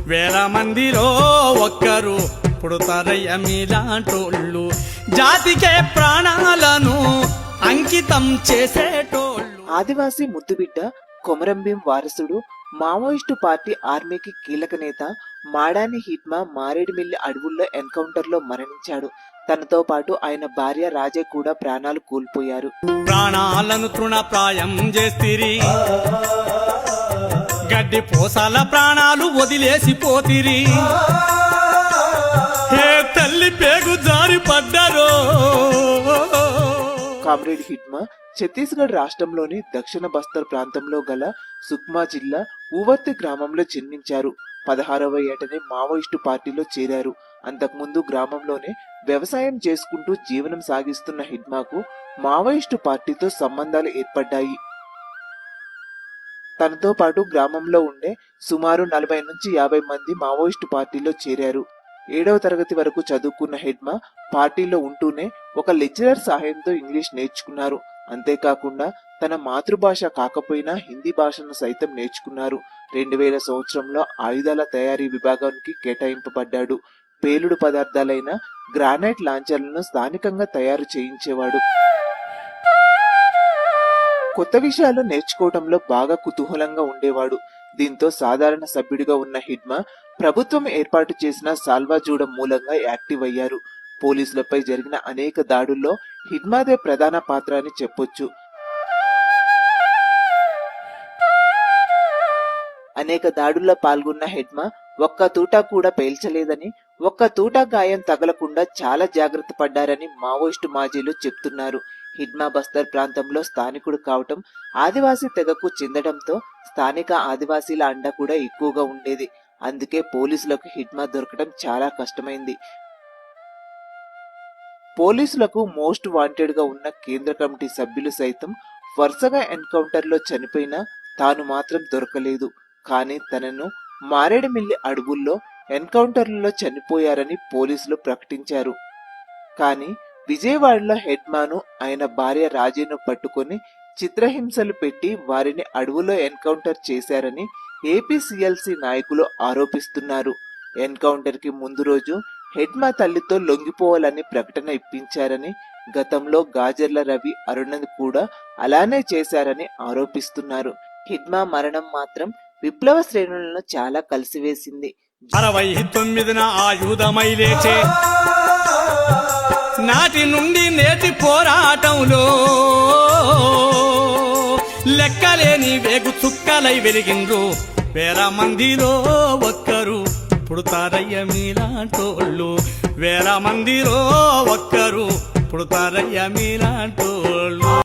వేల మందిలో ఒక్కరు పుడతారయ్య మీలాంటోళ్ళు. జాతికే ప్రాణాలను అంకితం చేసేటోళ్ళు. ఆదివాసీ ముద్దుబిడ్డ కొమరంభీం వారసుడు, మావోయిస్టు పార్టీ ఆర్మీకి కీలక నేత మాడాని హిట్మా మారేడుమిల్లి అడవుల్లో ఎన్కౌంటర్ లో మరణించాడు. తనతో పాటు ఆయన భార్య రాజే కూడా ప్రాణాలు కోల్పోయారు. ప్రాణాలను తృణప్రాయం చేస్తిరి, గడ్డి పోసాల ప్రాణాలు వదిలేసిపోతిరి. ఏ తల్లి పేగు జారి పడ్డారో. కామ్రేడ్ హిట్మా ఛత్తీస్గఢ్ రాష్ట్రంలోని దక్షిణ బస్తర్ ప్రాంతంలో గల సుక్మా జిల్లా ఊవర్తి గ్రామంలో జన్మించారు. 16వ ఏటనే మావోయిస్టు పార్టీలో చేరారు. అంతకుముందు గ్రామంలోనే వ్యవసాయం చేసుకుంటూ జీవనం సాగిస్తున్న హిట్మాకు మావోయిస్టు పార్టీతో సంబంధాలు ఏర్పడ్డాయి. తనతో పాటు గ్రామంలో ఉండే సుమారు 40 నుంచి 50 మంది మావోయిస్టు పార్టీలో చేరారు. 7వ తరగతి వరకు చదువుకున్న హిట్మా పార్టీలో ఉంటూనే ఒక లెక్చరర్ సహాయంతో ఇంగ్లీష్ నేర్చుకున్నారు. అంతేకాకుండా తన మాతృభాష కాకపోయినా హిందీ భాషను సైతం నేర్చుకున్నారు. 2000 సంవత్సరంలో ఆయుధాల తయారీ విభాగానికి కేటాయింపబడ్డాడు. పేలుడు పదార్థాలైన గ్రానైట్ లాంచర్లను స్థానికంగా తయారు చేయించేవాడు. కొత్త విషయాలు నేర్చుకోవడంలో బాగా కుతూహలంగా ఉండేవాడు. దీంతో సాధారణ సభ్యుడిగా ఉన్న హిట్మా ప్రభుత్వం ఏర్పాటు చేసిన సాల్వాజూడం మూలంగా యాక్టివ్ అయ్యారు. పోలీసులపై జరిగిన అనేక దాడుల్లో హిట్మాదే ప్రధాన పాత్ర అని చెప్పొచ్చు. అనేక దాడుల్లో పాల్గొన్న హిట్మా ఒక్క తూటా కూడా పేల్చలేదని, ఒక్క తూటా గాయం తగలకుండా చాలా జాగ్రత్త పడ్డారని మావోయిస్టు మాజీలు చెప్తున్నారు. హిట్మా బస్తర్ ప్రాంతంలో స్థానికుడు కావటం ఆదివాసీ తెగకు చెందడంతో స్థానిక ఆదివాసీల అండ కూడా ఎక్కువగా ఉండేది. అందుకే పోలీసులకు హిట్మా దొరకడం చాలా కష్టమైంది. పోలీసులకు మోస్ట్ వాంటెడ్ గా ఉన్న కేంద్ర కమిటీ సభ్యులు సైతం వరుసగా ఎన్కౌంటర్ లో చనిపోయినా తాను మాత్రం దొరకలేదు. కానీ తనను మారేడుమిల్లి అడవుల్లో ఎన్కౌంటర్లలో చనిపోయారని పోలీసులు ప్రకటించారు. కానీ విజయవాడలో హిట్మాను ఆయన భార్య రాజేను పట్టుకొని చిత్రహింసలు పెట్టి వారిని అడవులో ఎన్కౌంటర్ చేశారని ఏపీసీఎల్సీ నాయకులు ఆరోపిస్తున్నారు. ఎన్కౌంటర్ కి ముందు రోజు హిట్మా తల్లితో లొంగిపోవాలని ప్రకటన ఇప్పించారని, గతంలో గాజర్ల రవి అరుణ్ కూడా అలానే చేశారని ఆరోపిస్తున్నారు. హిట్మా మరణం మాత్రం విప్లవ శ్రేణులను చాలా కలిసివేసింది. 69న ఆయుధమై లేచే నాటి నుండి నేటి పోరాటంలో లెక్కలేని వేగు చుక్కలై వెలిగిండ్రు. వేల మందిలో ఒక్కరు పుడతారయ్య మీలాంటోళ్ళు. వేల మందిలో ఒక్కరు పుడతారయ్య మీలాంటోళ్ళు.